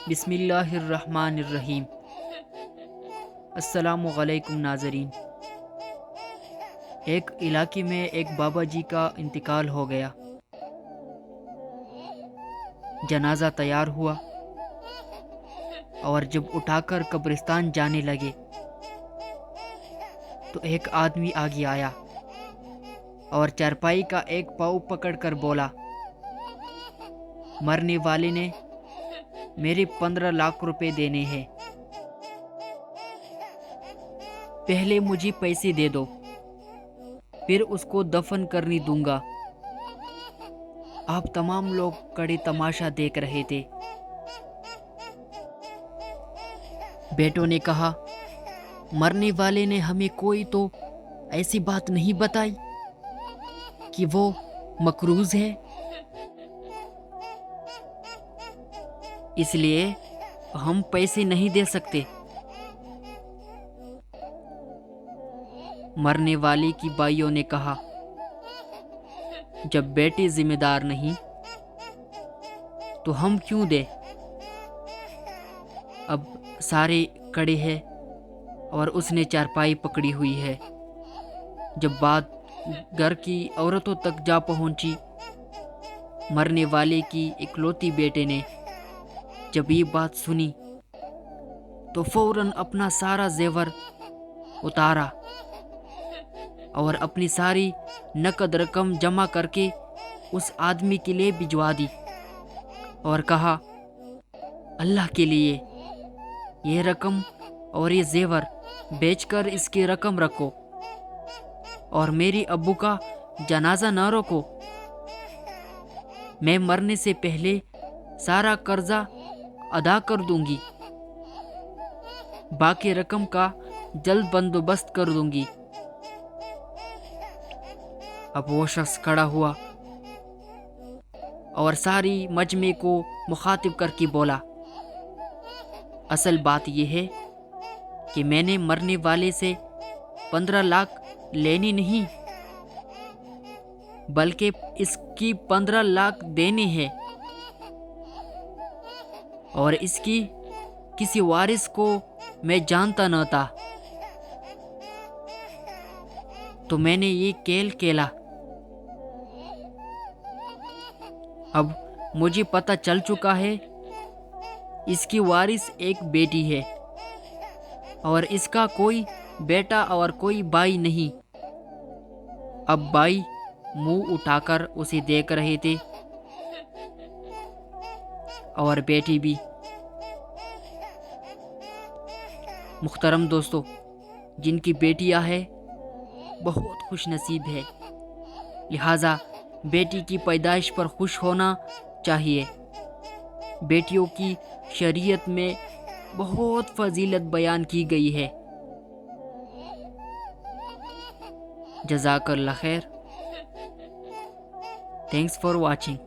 بسم اللہ الرحمن الرحیم۔ السلام علیکم ناظرین۔ ایک علاقے میں ایک بابا جی کا انتقال ہو گیا۔ جنازہ تیار ہوا اور جب اٹھا کر قبرستان جانے لگے تو ایک آدمی آگے آیا اور چارپائی کا ایک پاؤں پکڑ کر بولا، مرنے والے نے میرے 15 لاکھ روپے دینے ہیں، پہلے مجھے پیسے دے دو، پھر اس کو دفن کرنے دوں گا۔ آپ تمام لوگ کڑے تماشا دیکھ رہے تھے۔ بیٹوں نے کہا، مرنے والے نے ہمیں کوئی تو ایسی بات نہیں بتائی کہ وہ مقروض ہے، اس لیے ہم پیسے نہیں دے سکتے۔ مرنے والے کی بھائیوں نے کہا، جب بیٹے ذمہ دار نہیں تو ہم کیوں دیں؟ اب سارے کڑے ہیں اور اس نے چارپائی پکڑی ہوئی ہے۔ جب بات گھر کی عورتوں تک جا پہنچی، مرنے والے کی اکلوتی بیٹے نے جب یہ بات سنی تو فوراً اپنا سارا زیور اتارا اور اپنی ساری نقد رقم جمع کر کے اس آدمی کے لیے بھجوا دی اور کہا، اللہ کے لیے یہ رقم اور یہ زیور بیچ کر اس کی رقم رکھو اور میری ابو کا جنازہ نہ روکو، میں مرنے سے پہلے سارا قرضہ ادا کر دوں گی، باقی رقم کا جلد بندوبست کر دوں گی۔ اب وہ شخص کھڑا ہوا اور ساری مجمع کو مخاطب کر کے بولا، اصل بات یہ ہے کہ میں نے مرنے والے سے 15 لاکھ لینے نہیں بلکہ اس کی 15 لاکھ دینے ہیں، اور اس کی کسی وارث کو میں جانتا نہ تھا، تو میں نے یہ کھیل کھیلا۔ اب مجھے پتہ چل چکا ہے اس کی وارث ایک بیٹی ہے اور اس کا کوئی بیٹا اور کوئی بھائی نہیں۔ اب بھائی منہ اٹھا کر اسے دیکھ رہے تھے اور بیٹی بھی۔ محترم دوستو، جن کی بیٹیاں ہیں بہت خوش نصیب ہے، لہٰذا بیٹی کی پیدائش پر خوش ہونا چاہیے۔ بیٹیوں کی شریعت میں بہت فضیلت بیان کی گئی ہے۔ جزاک اللہ خیر۔ Thanks for watching.